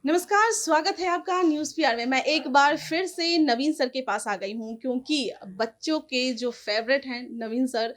नमस्कार, स्वागत है आपका न्यूज़ पीआर में। मैं एक बार फिर से नवीन सर के पास आ गई हूँ क्योंकि बच्चों के जो फ़ेवरेट हैं नवीन सर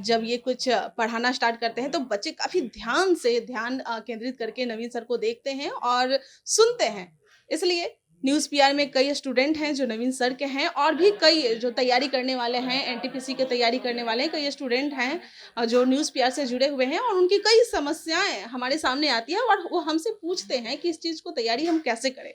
जब ये कुछ पढ़ाना स्टार्ट करते हैं तो बच्चे काफ़ी ध्यान से केंद्रित करके नवीन सर को देखते हैं और सुनते हैं। इसलिए न्यूज़ पीआर में कई स्टूडेंट हैं जो नवीन सर के हैं और भी कई जो तैयारी करने वाले हैं, एनटीपीसी की तैयारी करने वाले हैं, कई स्टूडेंट हैं जो न्यूज़ पीआर से जुड़े हुए हैं और उनकी कई समस्याएँ हमारे सामने आती हैं और वो हमसे पूछते हैं कि इस चीज़ को तैयारी हम कैसे करें?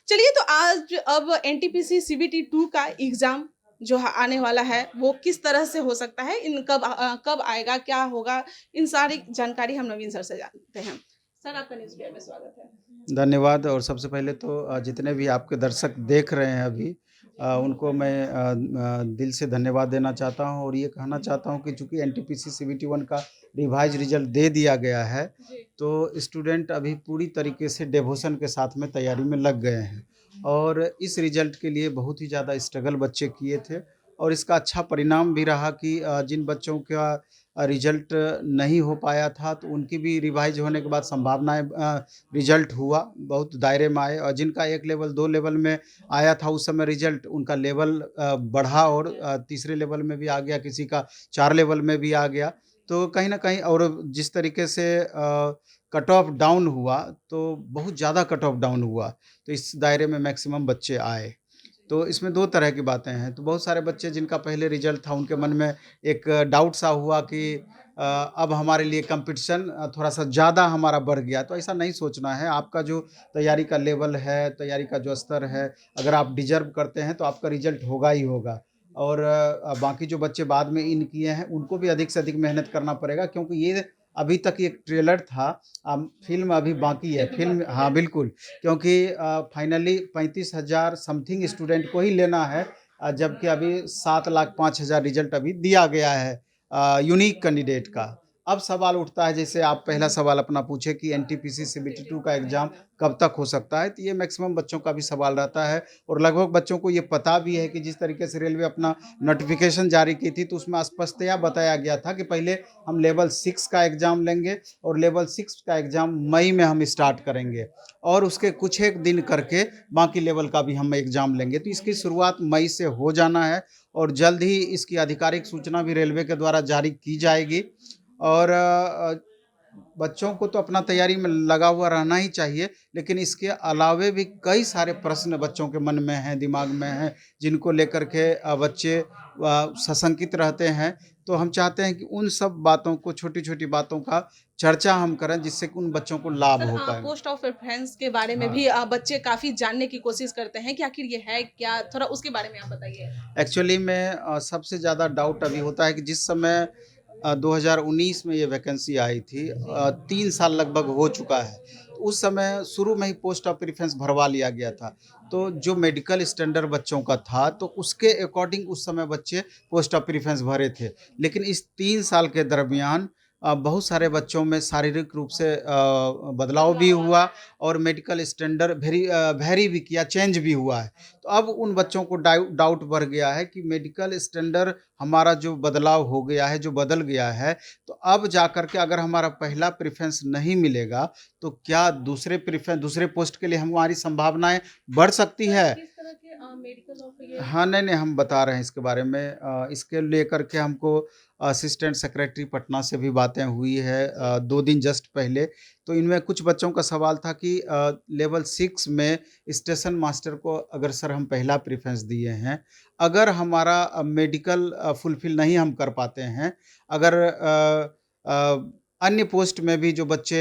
चलिए तो आज अब एनटीपीसी सीबीटी 2 का एग्ज़ाम जो आने वाला है, वो किस तरह से हो सकता है? कब आएगा? क्या होगा? इन सारी जानकारी हम नवीन सर से जानते हैं। सर आपका न्यूज़ पीआर में स्वागत है। धन्यवाद। और सबसे पहले तो जितने भी आपके दर्शक देख रहे हैं अभी, उनको मैं दिल से धन्यवाद देना चाहता हूं और ये कहना चाहता हूं कि चूँकि एनटीपीसी सीबीटी 1 का रिवाइज़ रिज़ल्ट दे दिया गया है, जी। तो स्टूडेंट अभी पूरी तरीके से डिवोशन के साथ में तैयारी में लग गए हैं। और इस रिज़ल्ट के लिए बहुत ही ज़्यादा स्ट्रगल बच्चे किए थे और इसका अच्छा परिणाम भी रहा कि जिन बच्चों का रिज़ल्ट नहीं हो पाया था, तो उनकी भी रिवाइज़ होने के बाद संभावनाएँ रिज़ल्ट हुआ, बहुत दायरे में आए। और जिनका 1 लेवल 2 लेवल में आया था उस समय रिज़ल्ट, उनका लेवल बढ़ा और तीसरे लेवल में भी आ गया, किसी का 4 लेवल में भी आ गया। तो कहीं न कहीं और जिस तरीके से कट ऑफ डाउन हुआ, तो बहुत ज़्यादा कट ऑफ डाउन हुआ, तो इस दायरे में मैक्सिमम बच्चे आए। तो इसमें 2 तरह की बातें हैं। तो बहुत सारे बच्चे जिनका पहले रिज़ल्ट था, उनके मन में एक डाउट सा हुआ कि अब हमारे लिए कॉम्पिटिशन थोड़ा-सा ज़्यादा हमारा बढ़ गया। तो ऐसा नहीं सोचना है। आपका जो तैयारी का लेवल है, तैयारी का जो स्तर है, अगर आप डिज़र्व करते हैं तो आपका रिज़ल्ट होगा ही होगा। और बाकी जो बच्चे बाद में इन किए हैं, उनको भी अधिक से अधिक मेहनत करना पड़ेगा, क्योंकि ये अभी तक एक ट्रेलर था। फ़िल्म अभी बाकी है। फ़िल्म फ़िल्म, बाकी है। हाँ, बिल्कुल। क्योंकि फाइनली 35,000 समथिंग स्टूडेंट को ही लेना है, जबकि अभी 7,05,000 रिज़ल्ट अभी दिया गया है यूनिक कैंडिडेट का। अब सवाल उठता है, जैसे आप पहला सवाल अपना पूछे कि एनटीपीसी सीबीटी 2 का एग्ज़ाम कब तक हो सकता है? तो ये मैक्सिमम बच्चों का भी सवाल रहता है और लगभग बच्चों को ये पता भी है कि जिस तरीके से रेलवे अपना नोटिफ़िकेशन जारी की थी, तो उसमें स्पष्टतया बताया गया था कि पहले हम लेवल 6 का एग्ज़ाम लेंगे और लेवल 6 का एग्ज़ाम मई में हम स्टार्ट करेंगे और उसके कुछ एक दिन करके बाकी लेवल का भी हम एग्ज़ाम लेंगे। तो इसकी शुरुआत मई से हो जाना है और जल्द ही इसकी आधिकारिक सूचना भी रेलवे के द्वारा जारी की जाएगी। और बच्चों को तो अपना तैयारी में लगा हुआ रहना ही चाहिए, लेकिन इसके अलावे भी कई सारे प्रश्न बच्चों के मन में हैं, दिमाग में हैं, जिनको लेकर के बच्चे सशंकित रहते हैं। तो हम चाहते हैं कि उन सब बातों को, छोटी-छोटी बातों का चर्चा हम करें, जिससे कि उन बच्चों को लाभ सर हो पाए। पोस्ट ऑफ प्रेफ़रेंस के बारे में हाँ। भी बच्चे काफ़ी जानने की कोशिश करते हैं कि आखिर ये है क्या? थोड़ा उसके बारे में आप बताइए? एक्चुअली में सबसे ज़्यादा डाउट अभी होता है कि जिस समय 2019 में ये वैकेंसी आई थी, जी। 3 साल लगभग हो चुका है। तो उस समय शुरू में ही पोस्ट ऑफ प्रेफ़रेंस भरवा लिया गया था। तो जो मेडिकल स्टैंडर्ड बच्चों का था, तो उसके अकॉर्डिंग उस समय बच्चे पोस्ट ऑफ प्रेफ़रेंस भरे थे। लेकिन इस 3 साल के दरमियान बहुत सारे बच्चों में शारीरिक रूप से बदलाव भी हुआ और मेडिकल स्टैंडर्ड वेरी भी किया, चेंज भी हुआ है। तो अब उन बच्चों को डाउट बढ़ गया है कि मेडिकल स्टैंडर्ड हमारा जो बदलाव हो गया है, जो बदल गया है, तो अब जाकर के अगर हमारा पहला प्रेफ़रेंस नहीं मिलेगा, तो क्या दूसरे पोस्ट के लिए हमारी संभावनाएँ बढ़ सकती सर है? किस तरह के मेडिकल ऑफ ये हाँ, नहीं, हम बता रहे हैं इसके बारे में। इसके लेकर के हमको असिस्टेंट सेक्रेटरी पटना से भी बातें हुई है जी। 2 दिन जस्ट पहले। तो इनमें कुछ बच्चों का सवाल था कि लेवल 6 में स्टेशन मास्टर को अगर सर हम पहला प्रेफ़रेंस दिए हैं, अगर हमारा मेडिकल फुलफ़िल नहीं हम कर पाते हैं, अगर अन्य पोस्ट में भी जो बच्चे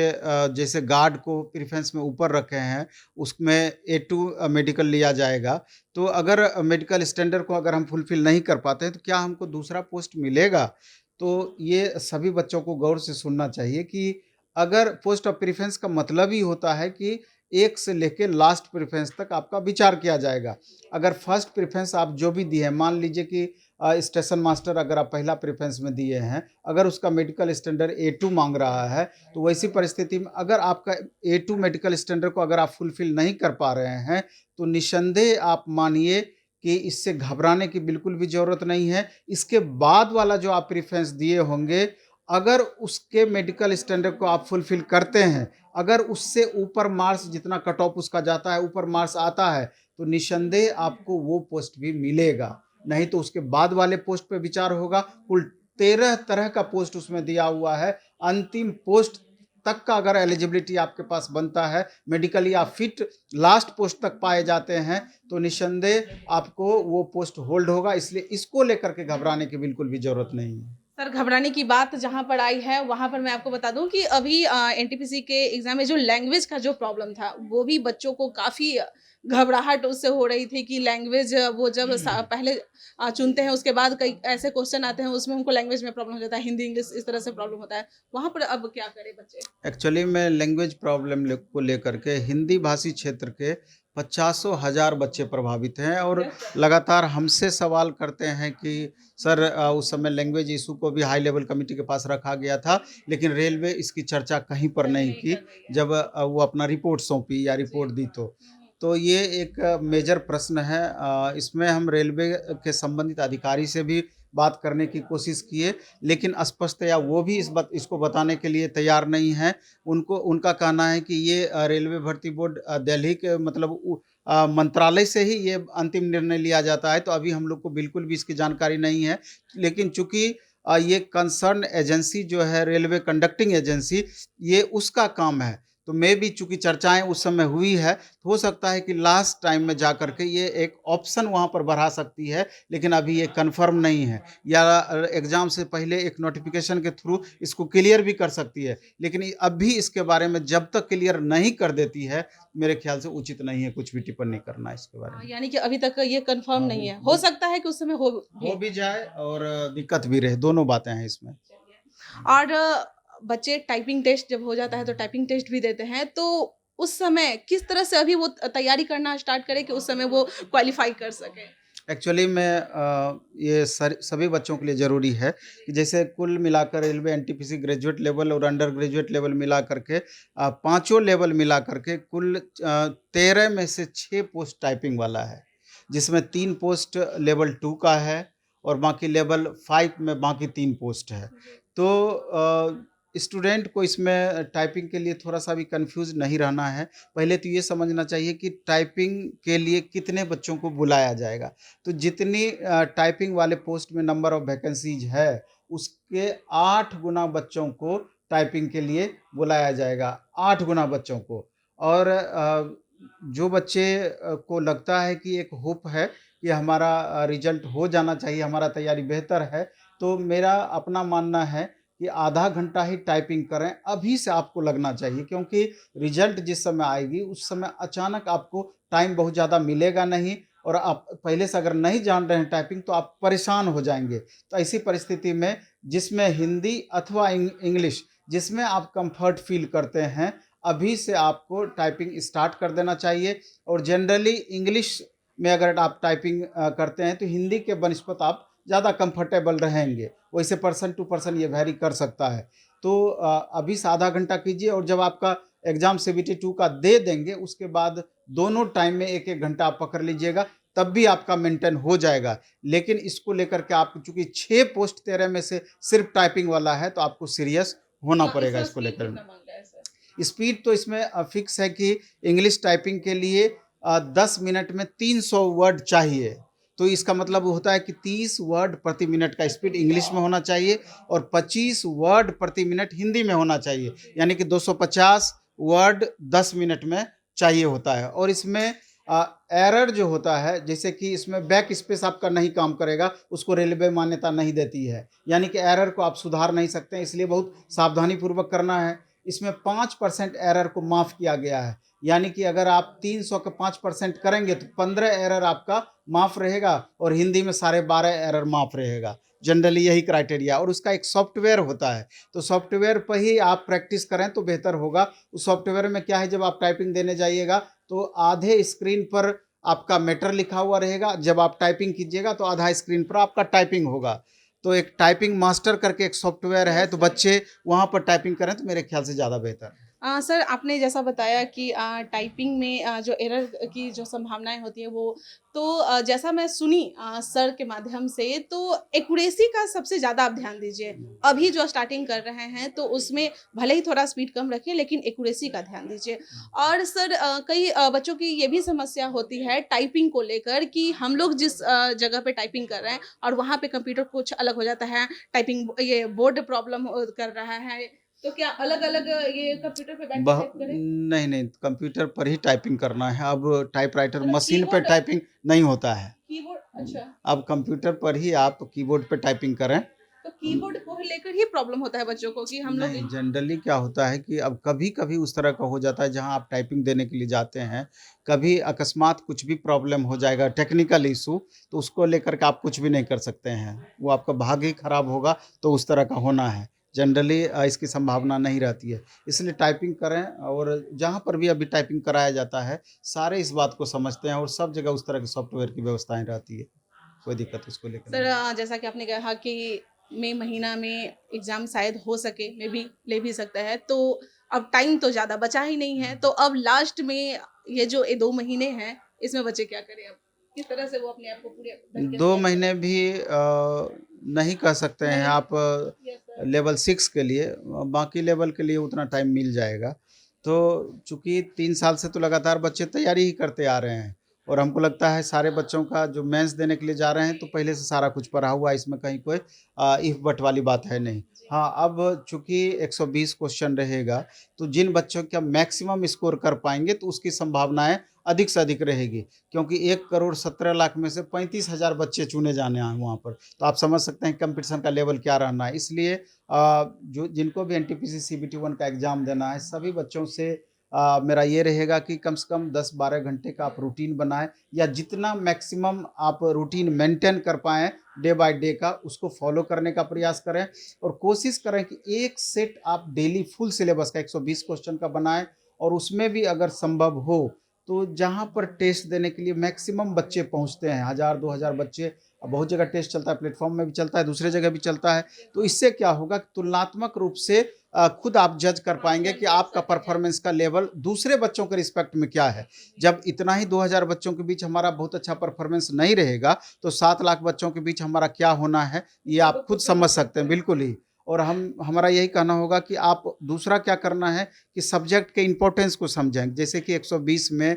जैसे गार्ड को प्रेफ़रेंस में ऊपर रखे हैं, उसमें A2 मेडिकल लिया जाएगा। तो अगर मेडिकल स्टैंडर्ड को अगर हम फुलफ़िल नहीं कर पाते हैं, तो क्या हमको दूसरा पोस्ट मिलेगा? तो ये सभी बच्चों को गौर से सुनना चाहिए कि अगर पोस्ट ऑफ प्रेफ़रेंस का मतलब ही होता है कि 1 से लेके लास्ट प्रेफ़रेंस तक आपका विचार किया जाएगा। अगर फर्स्ट प्रेफ़रेंस आप जो भी दिए हैं, मान लीजिए कि स्टेशन मास्टर अगर आप पहला प्रेफ़रेंस में दिए हैं, अगर उसका मेडिकल स्टैंडर्ड A2 माँग रहा है, तो वैसी परिस्थिति में अगर आपका A2 मेडिकल स्टैंडर्ड को अगर आप फुलफ़िल नहीं कर पा रहे हैं, तो निस्संदेह आप मानिए कि इससे घबराने की बिल्कुल भी ज़रूरत नहीं है। इसके बाद वाला जो आप प्रेफ़रेंस दिए होंगे, अगर उसके मेडिकल स्टैंडर्ड को आप फुलफ़िल करते हैं, अगर उससे ऊपर मार्क्स जितना कट ऑफ उसका जाता है, ऊपर मार्क्स आता है, तो निस्संदेह आपको वो पोस्ट भी मिलेगा। नहीं तो उसके बाद वाले पोस्ट पे विचार होगा। कुल 13 तरह का पोस्ट उसमें दिया हुआ है। अंतिम पोस्ट तक का अगर एलिजिबिलिटी आपके पास बनता है, मेडिकली आप फिट लास्ट पोस्ट तक पाए जाते हैं, तो निस्संदेह आपको वो पोस्ट होल्ड होगा। इसलिए इसको लेकर के घबराने की बिल्कुल भी ज़रूरत नहीं है। सर, घबराने की बात जहाँ पर आई है, वहाँ पर मैं आपको बता दूँ कि अभी एनटीपीसी के एग्ज़ाम में जो लैंग्वेज का जो प्रॉब्लम था, वो भी बच्चों को काफ़ी घबराहट उससे हो रही थी कि लैंग्वेज वो जब पहले चुनते हैं, उसके बाद कई ऐसे क्वेश्चन आते हैं, उसमें उनको लैंग्वेज में प्रॉब्लम हो जाता है, हिंदी, इंग्लिश इस तरह से प्रॉब्लम होता है। वहाँ पर अब क्या करें बच्चे? एक्चुअली में लैंग्वेज प्रॉब्लम को लेकर के हिंदी भाषी क्षेत्र के पचासों हज़ार बच्चे प्रभावित हैं और लगातार हमसे सवाल करते हैं कि सर उस समय लैंग्वेज इशू को भी हाई लेवल कमेटी के पास रखा गया था, लेकिन रेलवे इसकी चर्चा कहीं पर कहीं नहीं नहीं की कर रही है। जब वो अपना रिपोर्ट सौंपी या जी। रिपोर्ट दी तो। हुँ, हुँ। तो ये एक मेजर प्रश्न है। इसमें हम रेलवे के संबंधित अधिकारी से भी बात करने की कोशिश किए, लेकिन स्पष्टतया वो भी इसको बताने के लिए तैयार नहीं हैं। उनका कहना है कि ये रेलवे भर्ती बोर्ड दिल्ली के मतलब मंत्रालय से ही ये अंतिम निर्णय लिया जाता है, तो अभी हम लोग को बिल्कुल भी इसकी जानकारी नहीं है। लेकिन चूँकि ये कंसर्न एजेंसी जो है रेलवे कंडक्टिंग एजेंसी, ये उसका काम है। तो मेबी चूँकि चर्चाएँ उस समय हुई है, तो हो सकता है कि लास्ट टाइम में जाकर के ये एक ऑप्शन वहाँ पर बढ़ा सकती है, लेकिन अभी ये कन्फर्म नहीं है। या एग्ज़ाम से पहले एक नोटिफ़िकेशन के थ्रू इसको क्लियर भी कर सकती है। लेकिन अब भी इसके बारे में जब तक क्लियर नहीं कर देती है, मेरे ख़्याल से उचित नहीं है कुछ भी टिप्पणी करना इसके बारे में। यानी कि अभी तक ये कन्फर्म हाँ, नहीं वो है। हो सकता है कि उस समय हो हो भी। भी जाए और दिक्कत भी रहे, दोनों बातें हैं इसमें। और बच्चे टाइपिंग टेस्ट जब हो जाता है तो टाइपिंग टेस्ट भी देते हैं, तो उस समय किस तरह से अभी वो तैयारी करना स्टार्ट करें कि उस समय वो क्वालीफाई कर सकें? एक्चुअली में ये सभी बच्चों के लिए ज़रूरी है कि जैसे कुल मिलाकर रेलवे एनटीपीसी ग्रेजुएट लेवल और अंडर ग्रेजुएट लेवल मिला करके पाँचों लेवल मिला करके कुल 13 में से 6 पोस्ट टाइपिंग वाला है, जिसमें 3 पोस्ट लेवल 2 का है और बाकी लेवल 5 में बाकी 3 पोस्ट है। तो स्टूडेंट को इसमें टाइपिंग के लिए थोड़ा-सा भी कन्फ्यूज़ नहीं रहना है। पहले तो ये समझना चाहिए कि टाइपिंग के लिए कितने बच्चों को बुलाया जाएगा। तो जितनी टाइपिंग वाले पोस्ट में नंबर ऑफ वैकेंसीज़ है, उसके 8 गुना बच्चों को टाइपिंग के लिए बुलाया जाएगा, 8 गुना बच्चों को। और जो बच्चे को लगता है कि एक होप है कि हमारा रिज़ल्ट हो जाना चाहिए, हमारा तैयारी बेहतर है, तो मेरा अपना मानना है कि आधा घंटा ही टाइपिंग करें, अभी से आपको लगना चाहिए क्योंकि रिज़ल्ट जिस समय आएगी, उस समय अचानक आपको टाइम बहुत ज़्यादा मिलेगा नहीं और आप पहले से अगर नहीं जान रहे हैं टाइपिंग तो आप परेशान हो जाएँगे। तो ऐसी परिस्थिति में जिसमें हिंदी अथवा इंग्लिश जिसमें आप कम्फ़र्ट फ़ील करते हैं, अभी से आपको टाइपिंग स्टार्ट कर देना चाहिए और जनरली इंग्लिश में अगर आप टाइपिंग करते हैं, तो हिंदी के बनिस्पत आप ज़्यादा कंफर्टेबल रहेंगे। वैसे पर्सन टू पर्सन ये वैरी कर सकता है। तो अभी से आधा घंटा कीजिए और जब आपका एग्ज़ाम सीबीटी 2 का दे देंगे, उसके बाद दोनों टाइम में 1-1 घंटा आप पकड़ लीजिएगा, तब भी आपका मेंटेन हो जाएगा। लेकिन इसको लेकर के आप चूँकि 6 पोस्ट 13 में से सिर्फ़ टाइपिंग वाला है, तो आपको सीरियस होना पड़ेगा इसका इसको स्पीड लेकर। कितना माँग रहा है सर? स्पीड तो इसमें फिक्स है कि इंग्लिश टाइपिंग के लिए 10 मिनट में 300 वर्ड चाहिए। तो इसका मतलब होता है कि 30 वर्ड प्रति मिनट का स्पीड इंग्लिश में होना चाहिए और 25 वर्ड प्रति मिनट हिंदी में होना चाहिए। यानी कि 250 वर्ड 10 मिनट में चाहिए होता है और इसमें एरर जो होता है जैसे कि इसमें बैक स्पेस आपका नहीं काम करेगा, उसको रेलवे मान्यता नहीं देती है। यानी कि एरर को आप सुधार नहीं सकते हैं, इसलिए बहुत सावधानीपूर्वक करना है। इसमें 5% एरर को माफ़ किया गया है। यानी कि अगर आप 300 का 5% करेंगे तो 15 एरर आपका माफ़ रहेगा और हिंदी में साढ़े 12 एरर माफ़ रहेगा। जनरली यही क्राइटेरिया और उसका एक सॉफ्टवेयर होता है। तो सॉफ्टवेयर पर ही आप प्रैक्टिस करें तो बेहतर होगा। उस सॉफ्टवेयर में क्या है जब आप टाइपिंग देने जाइएगा तो आधे स्क्रीन पर आपका मैटर लिखा हुआ रहेगा। जब आप टाइपिंग कीजिएगा तो आधा स्क्रीन पर आपका टाइपिंग होगा। तो एक टाइपिंग मास्टर करके एक सॉफ्टवेयर है, तो बच्चे वहाँ पर टाइपिंग करें तो मेरे ख्याल से ज़्यादा बेहतर है। सर आपने जैसा बताया कि टाइपिंग में जो एरर की जो संभावनाएँ होती हैं वो तो जैसा मैं सुनी सर के माध्यम से तो एक्यूरेसी का सबसे ज़्यादा आप ध्यान दीजिए। अभी जो स्टार्टिंग कर रहे हैं तो उसमें भले ही थोड़ा स्पीड कम रखें लेकिन एक्यूरेसी का ध्यान दीजिए। और सर कई बच्चों की ये भी समस्या होती है टाइपिंग को लेकर कि हम लोग जिस जगह पे टाइपिंग कर रहे हैं और वहाँ पे कंप्यूटर कुछ अलग हो जाता है, टाइपिंग ये बोर्ड प्रॉब्लम कर रहा है तो क्या अलग-अलग ये कंप्यूटर पे बैठ के बह टाइप करें? नहीं, नहीं, कंप्यूटर पर ही टाइपिंग करना है, अब टाइपराइटर मतलब मशीन पे कीबोर्ड टाइपिंग नहीं होता है। कीबोर्ड अच्छा, अब कंप्यूटर पर ही आप कीबोर्ड पे टाइपिंग करें। तो कीबोर्ड को लेकर ही प्रॉब्लम होता है बच्चों को कि हम लोग नहीं, जनरली क्या होता है कि अब कभी-कभी उस तरह का हो जाता है जहाँ आप टाइपिंग देने के लिए जाते हैं, कभी अकस्मात कुछ भी प्रॉब्लम हो जाएगा, टेक्निकल इश्यू, तो उसको लेकर के आप कुछ भी नहीं कर सकते हैं। वो आपका भाग्य ही खराब होगा, तो उस तरह का होना है। जनरली इसकी संभावना नहीं रहती है। इसलिए टाइपिंग करें और जहाँ पर भी अभी टाइपिंग कराया जाता है, सारे इस बात को समझते हैं और सब जगह उस तरह के सॉफ्टवेयर की व्यवस्थाएँ रहती है। कोई दिक्कत उसको लेकर सर नहीं। जैसा कि आपने कहा कि मई महीना में एग्ज़ाम शायद हो सके, मे बी ले भी सकता है, तो अब टाइम तो ज़्यादा बचा ही नहीं है, तो अब लास्ट में ये जो 2 महीने हैं, इसमें बच्चे क्या करें अब? किस तरह से वो अपने आप को पूरे तरीके से 2 तैयार करें? महीने भी नहीं कह सकते हैं नहीं, आप यस सर। लेवल 6 के लिए बाकी लेवल के लिए उतना टाइम मिल जाएगा। तो चूँकि 3 साल से तो लगातार बच्चे तैयारी ही करते आ रहे हैं और हमको लगता है सारे बच्चों का जो मेंस देने के लिए जा रहे हैं तो पहले से सारा कुछ पढ़ा हुआ है, इसमें कहीं कोई इफ बट वाली बात है नहीं। जी। हाँ, अब चूँकि 120 क्वेश्चन रहेगा, तो जिन बच्चों का मैक्सिमम स्कोर कर पाएँगे तो उसकी संभावनाएँ अधिक से अधिक रहेगी। क्योंकि 1,17,00,000 में से 35,000 बच्चे चुने जाने हैं वहाँ पर। तो आप समझ सकते हैं कंपटीशन का लेवल क्या रहना है। इसलिए जो जिनको भी एनटीपीसी सीबीटी 1 का एग्ज़ाम देना है, सभी बच्चों से मेरा ये रहेगा कि कम से कम 10-12 घंटे का आप रूटीन बनाएँ या जितना मैक्सिमम आप रूटीन मेंटेन कर पाएँ डे बाय डे का, उसको फ़ॉलो करने का प्रयास करें और कोशिश करें कि एक सेट आप डेली फुल सिलेबस का 120 क्वेश्चन का बनाएँ और उसमें भी अगर संभव हो तो जहाँ पर टेस्ट देने के लिए मैक्सिमम बच्चे पहुँचते हैं 1000-2000 बच्चे बहुत जगह टेस्ट चलता है, प्लेटफ़ॉर्म में भी चलता है, दूसरे जगह भी चलता है। तो इससे क्या होगा कि तुलनात्मक रूप से खुद आप जज कर आप पाएँगे जज कि कर आपका सकेंगे। परफ़ॉर्मेंस का लेवल दूसरे बच्चों के रिस्पेक्ट में क्या है। जी। जब इतना ही 2000 बच्चों के बीच हमारा बहुत अच्छा परफ़ॉर्मेंस नहीं रहेगा, तो 7 लाख बच्चों के बीच हमारा क्या होना है, ये सब आप खुद खुद ही समझ समझ सकते सकते हैं, हैं। बिल्कुल ही। और हमारा यही कहना होगा कि आप दूसरा क्या करना है कि सब्जेक्ट के इम्पोर्टेंस को समझें। जैसे कि 120 में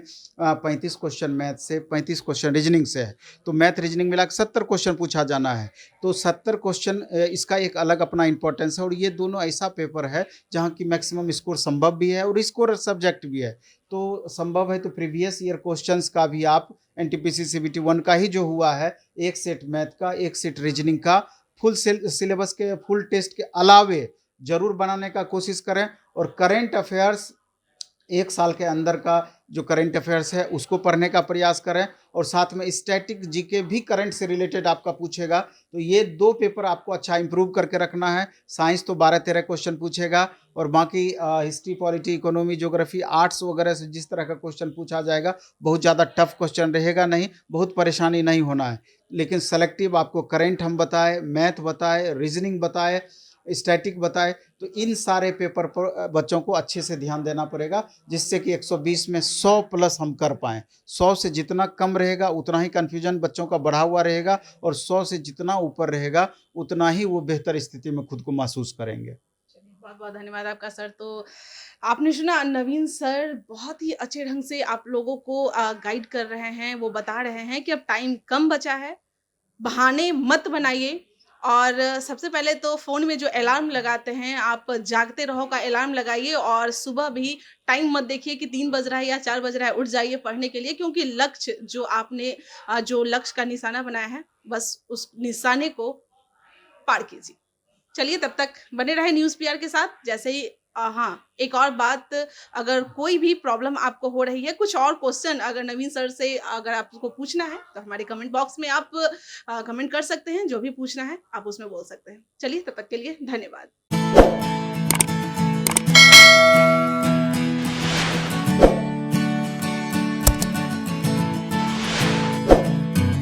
35 क्वेश्चन मैथ से, 35 क्वेश्चन रीजनिंग से है, तो मैथ रीजनिंग मिला के 70 क्वेश्चन पूछा जाना है। तो 70 क्वेश्चन इसका एक अलग अपना इम्पोर्टेंस है और ये दोनों ऐसा पेपर है जहाँ की मैक्सिमम स्कोर संभव भी है और स्कोर सब्जेक्ट भी है। तो संभव है तो प्रीवियस ईयर क्वेश्चंस का भी आप एनटीपीसी सीबीटी 1 का ही जो हुआ है, एक सेट मैथ का, एक सेट रीजनिंग का फुल सिलेबस के फुल टेस्ट के अलावे ज़रूर बनाने का कोशिश करें और करंट अफेयर्स 1 साल के अंदर का जो करंट अफेयर्स है उसको पढ़ने का प्रयास करें और साथ में स्टैटिक जीके भी करंट से रिलेटेड आपका पूछेगा। तो ये 2 पेपर आपको अच्छा इम्प्रूव करके रखना है। साइंस तो 12-13 क्वेश्चन पूछेगा और बाकी history, polity, economy, geography, arts वगैरह से जिस तरह का क्वेश्चन पूछा जाएगा, बहुत ज़्यादा टफ क्वेश्चन रहेगा नहीं, बहुत परेशानी नहीं होना है। लेकिन सेलेक्टिव आपको करंट हम बताएँ, मैथ बताएँ, रीज़निंग बताएँ, स्टैटिक बताएँ, तो इन सारे पेपर पर बच्चों को अच्छे से ध्यान देना पड़ेगा, जिससे कि 120 में 100 प्लस हम कर पाएँ। 100 से जितना कम रहेगा, उतना ही कन्फ्यूजन बच्चों का बढ़ा हुआ रहेगा और 100 से जितना ऊपर रहेगा, उतना ही वो बेहतर स्थिति में खुद को महसूस करेंगे। चलिए, बहुत-बहुत धन्यवाद आपका सर। तो आपने सुना नवीन सर बहुत ही अच्छे ढंग से आप लोगों को गाइड कर रहे हैं, वो बता रहे हैं कि अब टाइम कम बचा है, बहाने मत बनाइए और सबसे पहले तो फ़ोन में जो अलार्म लगाते हैं, आप जागते रहो का अलार्म लगाइए और सुबह भी टाइम मत देखिए कि 3 बज रहा है या 4 बज रहा है, उठ जाइए पढ़ने के लिए क्योंकि लक्ष्य जो आपने जो लक्ष्य का निशाना बनाया है, बस उस निशाने को पार कीजिए। चलिए तब तक बने रहें न्यूज़ पीआर के साथ जैसे ही हाँ, एक और बात अगर कोई भी प्रॉब्लम आपको हो रही है, कुछ और क्वेश्चन अगर नवीन सर से अगर आपको पूछना है, तो हमारे कमेंट बॉक्स में आप कमेंट कर सकते हैं, जो भी पूछना है, आप उसमें बोल सकते हैं। चलिए तब तक के लिए धन्यवाद।